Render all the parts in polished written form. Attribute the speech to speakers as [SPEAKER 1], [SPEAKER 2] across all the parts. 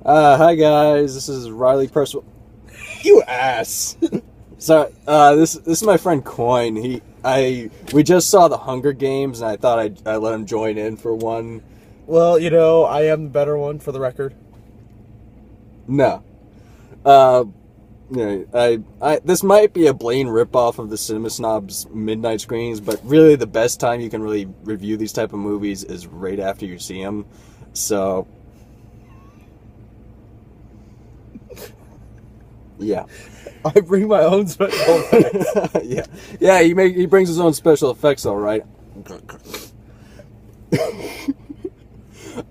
[SPEAKER 1] Hi guys, this is Riley Percival. You ass. So, this is my friend Coyne. We just saw the Hunger Games, and I thought I let him join in for one.
[SPEAKER 2] Well, I am the better one for the record.
[SPEAKER 1] No, this might be a blatant ripoff of the Cinema Snobs midnight screenings, but really the best time you can really review these type of movies is right after you see them. So, yeah.
[SPEAKER 2] I bring my own special effects.
[SPEAKER 1] yeah. He brings his own special effects, all right.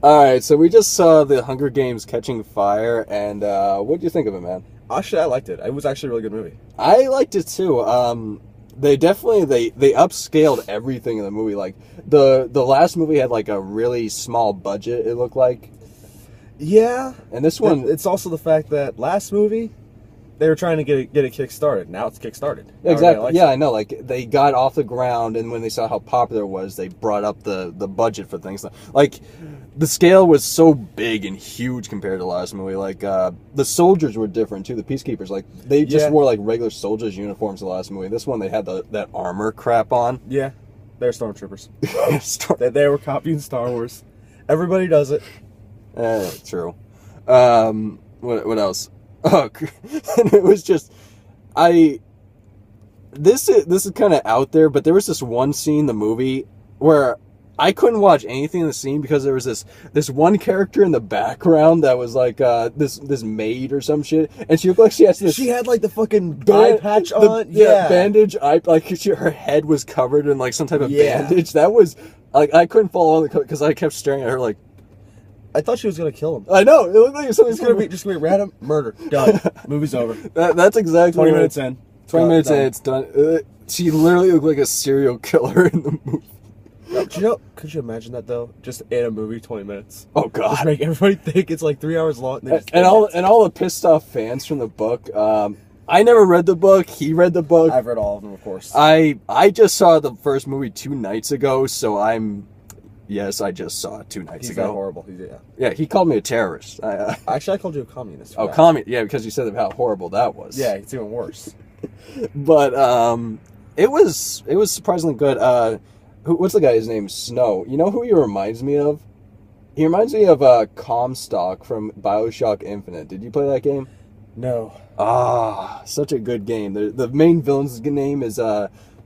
[SPEAKER 1] All right, so we just saw the Hunger Games Catching Fire, and what do you think of it, man?
[SPEAKER 2] Actually, I liked it. It was actually a really good movie.
[SPEAKER 1] I liked it too. They definitely they upscaled everything in the movie. Like the last movie had like a really small budget. It looked like.
[SPEAKER 2] Yeah,
[SPEAKER 1] and this one,
[SPEAKER 2] it's also the fact that last movie they were trying to get it kick-started. Now it's kick-started.
[SPEAKER 1] Exactly. Yeah, I know. Like they got off the ground, and when they saw how popular it was, they brought up the budget for things. Like the scale was so big and huge compared to the last movie. Like the soldiers were different too. The peacekeepers, like they just wore like regular soldiers' uniforms. The last movie. This one, they had that armor crap on.
[SPEAKER 2] Yeah, they're stormtroopers. They were copying Star Wars. Everybody does it.
[SPEAKER 1] True. What else? Oh, and it was just, this is kind of out there, but there was this one scene in the movie where I couldn't watch anything in the scene because there was this one character in the background that was like this maid or some shit, and she looked like she had
[SPEAKER 2] like the fucking eye patch on,
[SPEAKER 1] bandage eye, like her head was covered in like some type of bandage. That was like I couldn't follow because I kept staring at her like.
[SPEAKER 2] I thought she was gonna kill him.
[SPEAKER 1] I know. It looked like something's
[SPEAKER 2] gonna be random murder. Done. Movie's over.
[SPEAKER 1] That's exactly
[SPEAKER 2] 20 minutes in.
[SPEAKER 1] 20 minutes in, it's done. She literally looked like a serial killer in the movie.
[SPEAKER 2] Could you imagine that though? Just in a movie, 20 minutes.
[SPEAKER 1] Oh god.
[SPEAKER 2] Just make everybody think it's like 3 hours long.
[SPEAKER 1] And all the pissed off fans from the book. I never read the book. He read the book.
[SPEAKER 2] I've read all of them, of course.
[SPEAKER 1] I just saw the first movie 2 nights ago, so Yes, I just saw it 2 nights ago.
[SPEAKER 2] He's horrible.
[SPEAKER 1] Yeah, he called me a terrorist.
[SPEAKER 2] Actually, I called you a communist.
[SPEAKER 1] Oh, communist. Yeah, because you said how horrible that was.
[SPEAKER 2] Yeah, it's even worse.
[SPEAKER 1] But it was surprisingly good. What's the guy's name? Snow. You know who he reminds me of? He reminds me of Comstock from BioShock Infinite. Did you play that game?
[SPEAKER 2] No.
[SPEAKER 1] Ah, such a good game. The main villain's name is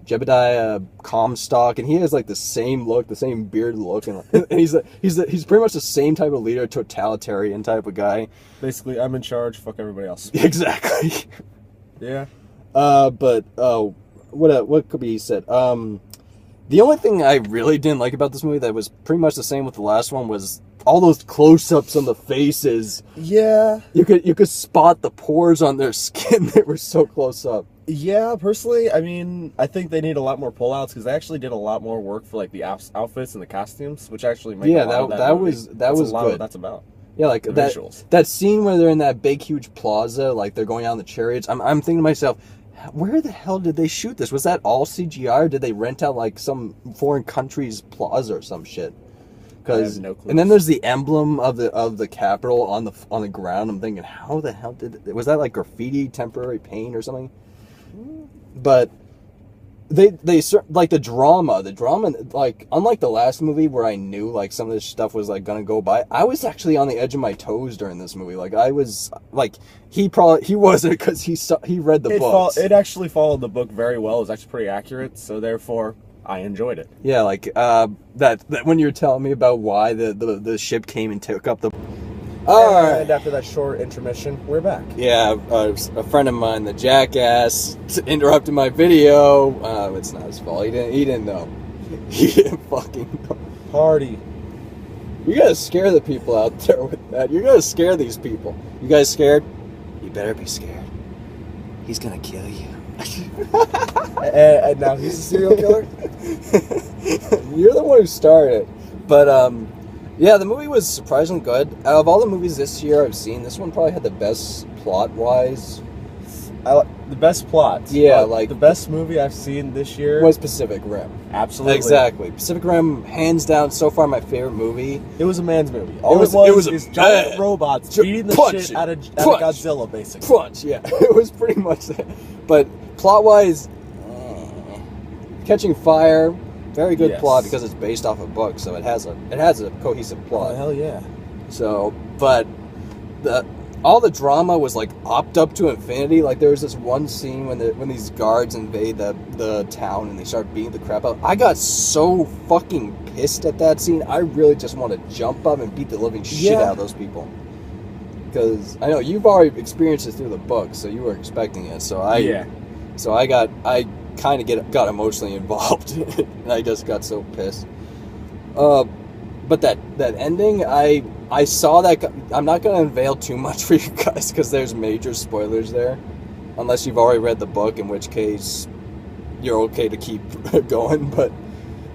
[SPEAKER 1] Jebediah Comstock, and he has like the same look, the same beard look, and he's pretty much the same type of leader, totalitarian type of guy.
[SPEAKER 2] Basically, I'm in charge. Fuck everybody else.
[SPEAKER 1] Exactly.
[SPEAKER 2] Yeah.
[SPEAKER 1] But what could be said? The only thing I really didn't like about this movie that was pretty much the same with the last one was all those close-ups on the faces.
[SPEAKER 2] Yeah.
[SPEAKER 1] You could spot the pores on their skin. They were so close up.
[SPEAKER 2] Yeah, personally, I mean, I think they need a lot more pullouts because they actually did a lot more work for like the outfits and the costumes, which actually made
[SPEAKER 1] that was good.
[SPEAKER 2] That's about.
[SPEAKER 1] Yeah, like that scene where they're in that big huge plaza, like they're going down the chariots. I'm thinking to myself, where the hell did they shoot this? Was that all CGI, or did they rent out like some foreign country's plaza or some shit? Because
[SPEAKER 2] no clue.
[SPEAKER 1] And then there's the emblem of the Capitol on the ground. I'm thinking, how the hell was that like graffiti, temporary paint or something? But they like the drama, like unlike the last movie where I knew like some of this stuff was like gonna go by, I was actually on the edge of my toes during this movie. Like I was like he wasn't because he read the book.
[SPEAKER 2] It actually followed the book very well. It was actually pretty accurate, so therefore I enjoyed it.
[SPEAKER 1] Yeah, like that when you were telling me about why the ship came and took up the.
[SPEAKER 2] And after that short intermission, we're back.
[SPEAKER 1] Yeah, a friend of mine, the jackass, interrupted my video. It's not his fault. He didn't know. He didn't fucking know.
[SPEAKER 2] Party.
[SPEAKER 1] You gotta scare the people out there with that. You gotta scare these people. You guys scared? You better be scared. He's gonna kill you.
[SPEAKER 2] and now he's a serial killer?
[SPEAKER 1] You're the one who started. But, yeah, the movie was surprisingly good. Out of all the movies this year I've seen, this one probably had the best plot-wise.
[SPEAKER 2] The best plot.
[SPEAKER 1] Yeah, like
[SPEAKER 2] the best movie I've seen this year
[SPEAKER 1] was Pacific Rim.
[SPEAKER 2] Absolutely,
[SPEAKER 1] exactly. Pacific Rim, hands down, so far my favorite movie.
[SPEAKER 2] It was a man's movie. All it was giant robots beating the shit out of Godzilla, basically.
[SPEAKER 1] Punch, yeah, it was pretty much that. But plot-wise, Catching Fire, very good plot because it's based off a book, so it has a cohesive plot.
[SPEAKER 2] Oh, hell yeah.
[SPEAKER 1] So, but all the drama was like upped up to infinity. Like there was this one scene when these guards invade the town and they start beating the crap out. I got so fucking pissed at that scene. I really just want to jump up and beat the living shit out of those people. Because I know you've already experienced it through the book, so you were expecting it. So I kind of got emotionally involved, and I just got so pissed. But that ending, I saw that. I'm not going to unveil too much for you guys because there's major spoilers there, unless you've already read the book, in which case you're okay to keep going. But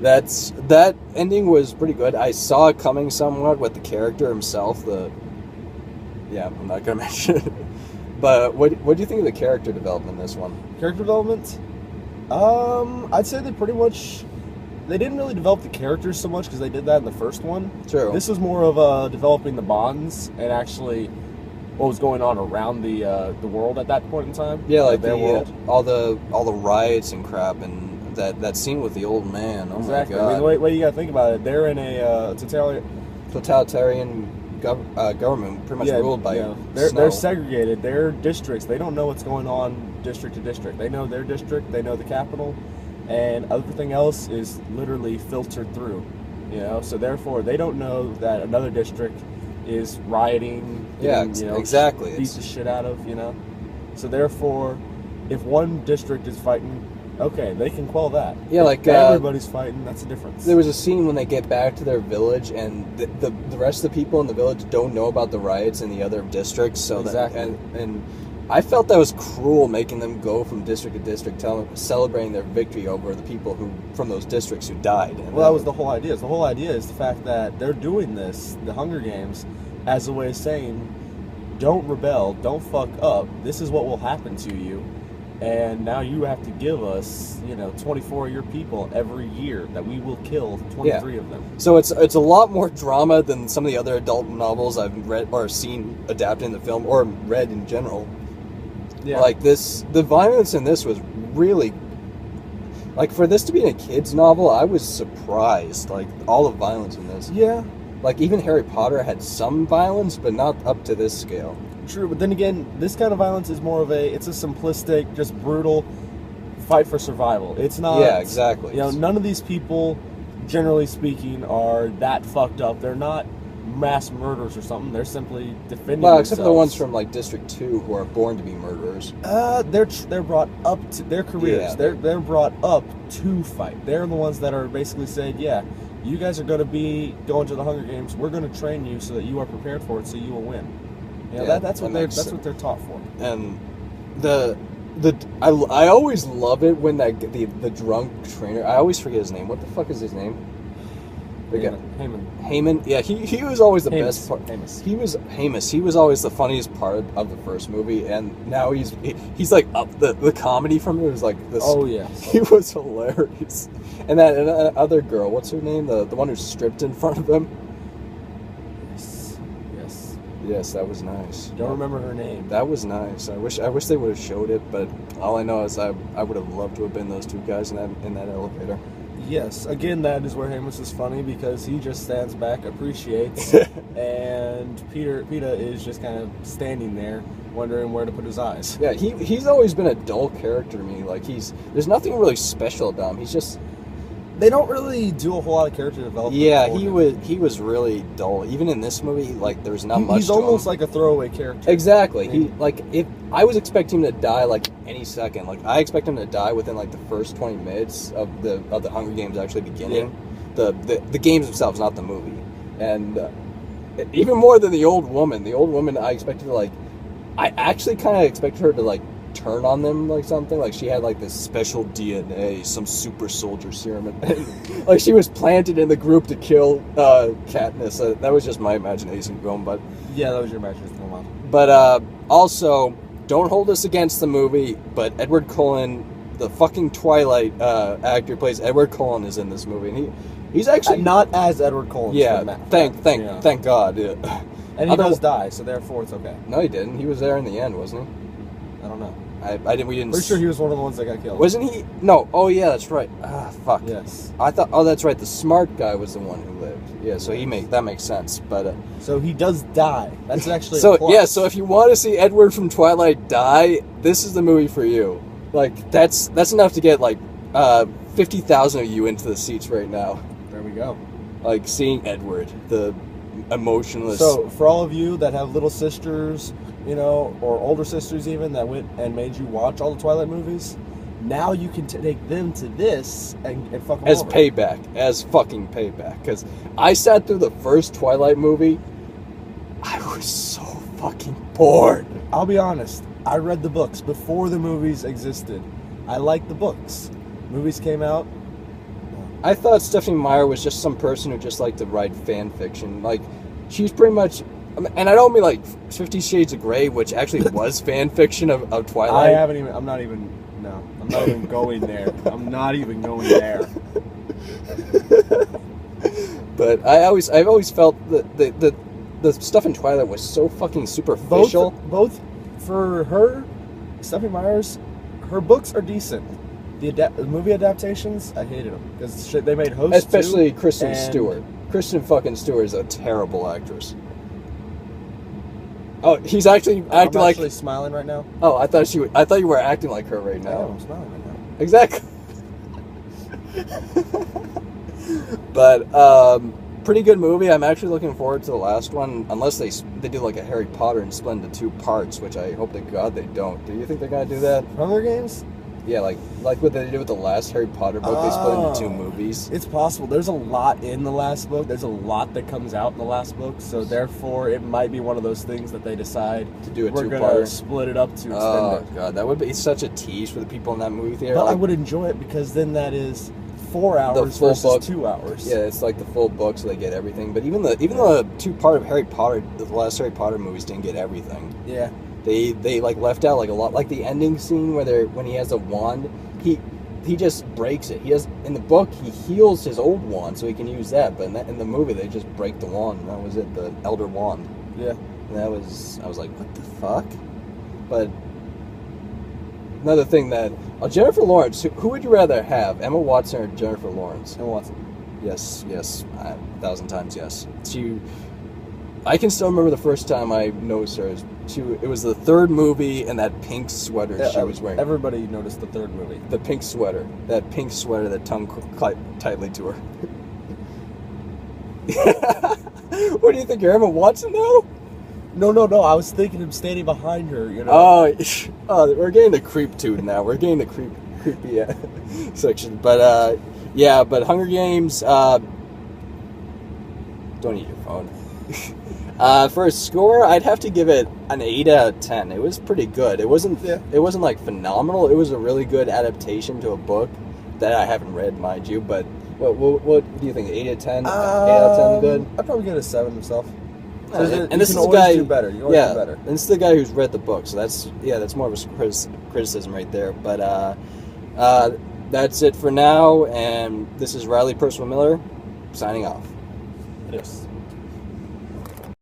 [SPEAKER 1] that ending was pretty good. I saw it coming somewhat with the character himself. I'm not going to mention it. But what do you think of the character development in this one?
[SPEAKER 2] Character development? I'd say they didn't really develop the characters so much because they did that in the first one.
[SPEAKER 1] True.
[SPEAKER 2] This was more of developing the bonds and actually what was going on around the world at that point in time.
[SPEAKER 1] Yeah, like
[SPEAKER 2] their world.
[SPEAKER 1] all the riots and crap, and that scene with the old man. Oh
[SPEAKER 2] exactly.
[SPEAKER 1] my god!
[SPEAKER 2] I mean, the way you got to think about it, they're in a
[SPEAKER 1] totalitarian government, pretty much ruled by
[SPEAKER 2] they're segregated. Their districts, they don't know what's going on district to district. They know their district, they know the capital, and everything else is literally filtered through. So therefore they don't know that another district is rioting.
[SPEAKER 1] Exactly.
[SPEAKER 2] Beat the shit out of. So therefore, if one district is fighting, okay, they can quell that.
[SPEAKER 1] Yeah, like
[SPEAKER 2] everybody's fighting. That's the difference.
[SPEAKER 1] There was a scene when they get back to their village, and the rest of the people in the village don't know about the riots in the other districts. So and I felt that was cruel, making them go from district to district, celebrating their victory over the people from those districts who died.
[SPEAKER 2] Well, that was the whole idea. The whole idea is the fact that they're doing this, the Hunger Games, as a way of saying, don't rebel, don't fuck up. This is what will happen to you. And now you have to give us, 24 of your people every year that we will kill 23 of them. So
[SPEAKER 1] it's a lot more drama than some of the other adult novels I've read or seen adapted in the film or read in general. Yeah. Like the violence in this was really, like for this to be in a kid's novel, I was surprised. Like all the violence in this.
[SPEAKER 2] Yeah.
[SPEAKER 1] Like even Harry Potter had some violence, but not up to this scale.
[SPEAKER 2] True, but then again, this kind of violence is more of it's a simplistic, just brutal fight for survival. It's not.
[SPEAKER 1] Yeah, exactly.
[SPEAKER 2] None of these people, generally speaking, are that fucked up. They're not mass murderers or something. They're simply defending themselves.
[SPEAKER 1] Except for the ones from like District 2 who are born to be murderers.
[SPEAKER 2] They're brought up to their careers. Yeah. They're brought up to fight. They're the ones that are basically saying, yeah, you guys are going to be going to the Hunger Games. We're going to train you so that you are prepared for it, so you will win. That's what they're taught for.
[SPEAKER 1] And I always love it when the drunk trainer, I always forget his name. What the fuck is his name? Heyman. Yeah, he was always the best part. Hamus. He was always the funniest part of the first movie, and now he's like up the comedy from it was like this.
[SPEAKER 2] Oh yeah,
[SPEAKER 1] he was hilarious. And that other girl, what's her name? The one who stripped in front of him. Yes, that was nice.
[SPEAKER 2] Don't remember her name.
[SPEAKER 1] That was nice. I wish they would have showed it, but all I know is I would have loved to have been those two guys in that elevator.
[SPEAKER 2] Yes, again, that is where Hamus is funny because he just stands back, appreciates, and Peter is just kind of standing there, wondering where to put his eyes.
[SPEAKER 1] Yeah, he's always been a dull character to me. Like there's nothing really special about him. He's just.
[SPEAKER 2] They don't really do a whole lot of character development.
[SPEAKER 1] Yeah, he was really dull. Even in this movie, like there's not much.
[SPEAKER 2] He's almost like a throwaway character.
[SPEAKER 1] Exactly. If I was expecting him to die like any second. Like I expect him to die within like the first 20 minutes of the Hunger Games actually beginning. Yeah. The games themselves, not the movie. And even more than the old woman. The old woman, I expected to I actually kind of expected her to turn on them like something. Like she had like this special DNA, some super soldier serum, like she was planted in the group to kill Katniss. That was just my imagination going, but
[SPEAKER 2] yeah, that was your imagination going on.
[SPEAKER 1] But also don't hold us against the movie, but Edward Cullen, the fucking Twilight actor who plays Edward Cullen, is in this movie, and he's actually
[SPEAKER 2] not as Edward Cullen.
[SPEAKER 1] Yeah, thank God. Yeah.
[SPEAKER 2] And he does die, so therefore it's okay.
[SPEAKER 1] No, he didn't. He was there in the end, wasn't he?
[SPEAKER 2] I don't know.
[SPEAKER 1] We didn't.
[SPEAKER 2] Pretty sure he was one of the ones that got killed.
[SPEAKER 1] Wasn't he? No. Oh yeah, that's right. Fuck.
[SPEAKER 2] Yes.
[SPEAKER 1] I thought. Oh, that's right. The smart guy was the one who lived. Yeah. So that makes sense. But
[SPEAKER 2] so he does die. That's actually
[SPEAKER 1] so
[SPEAKER 2] a plus.
[SPEAKER 1] yeah. So if you want to see Edward from Twilight die, this is the movie for you. Like that's enough to get like 50,000 of you into the seats right now.
[SPEAKER 2] There we go.
[SPEAKER 1] Like seeing Edward, the emotionless.
[SPEAKER 2] So for all of you that have little sisters, or older sisters even, that went and made you watch all the Twilight movies, now you can take them to this and fuck them
[SPEAKER 1] as
[SPEAKER 2] over.
[SPEAKER 1] as fucking payback. Because I sat through the first Twilight movie, I was so fucking bored.
[SPEAKER 2] I'll be honest, I read the books before the movies existed. I liked the books. Movies came out.
[SPEAKER 1] I thought Stephanie Meyer was just some person who just liked to write fan fiction. Like, she's pretty much... And I don't mean like 50 Shades of Grey, which actually was fan fiction of Twilight.
[SPEAKER 2] I'm not even going there. I'm not even going there.
[SPEAKER 1] But I've always felt that the stuff in Twilight was so fucking superficial.
[SPEAKER 2] Both for her, Stephanie Meyer's, her books are decent. The movie adaptations, I hated them because they made Host,
[SPEAKER 1] especially Kristen Stewart. Kristen fucking Stewart is a terrible actress. Oh, he's actually acting like...
[SPEAKER 2] I'm actually smiling right now.
[SPEAKER 1] Oh, I thought you were acting like her right now.
[SPEAKER 2] No, I'm smiling right now.
[SPEAKER 1] Exactly. But pretty good movie. I'm actually looking forward to the last one, unless they do like a Harry Potter and split into 2 parts, which I hope to God they don't. Do you think they're gonna do that?
[SPEAKER 2] Hunger Games?
[SPEAKER 1] Yeah, like what they did with the last Harry Potter book. They split into 2 movies.
[SPEAKER 2] It's possible. There's a lot in the last book. There's a lot that comes out in the last book. So therefore, it might be one of those things that they decide
[SPEAKER 1] to do a 2-parter.
[SPEAKER 2] We're going to split it up to extend it.
[SPEAKER 1] Oh, God. That would be such a tease for the people in that movie theater.
[SPEAKER 2] But I would enjoy it because then that is 4 hours versus book. 2 hours.
[SPEAKER 1] Yeah, it's like the full book, so they get everything. But even the 2-part of Harry Potter, the last Harry Potter movies didn't get everything.
[SPEAKER 2] Yeah.
[SPEAKER 1] They like left out like a lot, like the ending scene when he has a wand, he just breaks it. He has in the book he heals his old wand so he can use that, but in the movie they just break the wand. And that was it, the Elder Wand.
[SPEAKER 2] Yeah.
[SPEAKER 1] And I was like, what the fuck? But another thing that Jennifer Lawrence, who would you rather have, Emma Watson or Jennifer Lawrence?
[SPEAKER 2] Emma Watson.
[SPEAKER 1] Yes, 1,000 times yes. I can still remember the first time I noticed her. It was the 3rd movie and that pink sweater she was wearing.
[SPEAKER 2] Everybody noticed the 3rd movie.
[SPEAKER 1] The pink sweater. That pink sweater that tongue tightly to her. What do you think, you're Emma Watson now?
[SPEAKER 2] No. I was thinking of standing behind her,
[SPEAKER 1] Oh, we're getting the creep tune now. We're getting the creepy section. But, yeah, but Hunger Games, don't eat your phone. For a score, I'd have to give it an 8 out of 10. It was pretty good. It wasn't like phenomenal. It was a really good adaptation to a book that I haven't read, mind you. But what do you think? 8 out of 10? 8 out of 10 good?
[SPEAKER 2] I'd probably give it a 7 myself.
[SPEAKER 1] And this is the guy.
[SPEAKER 2] Do better. You always do better.
[SPEAKER 1] And this is the guy who's read the book. So that's more of a criticism right there. But that's it for now. And this is Riley Percival Miller signing off.
[SPEAKER 2] Yes.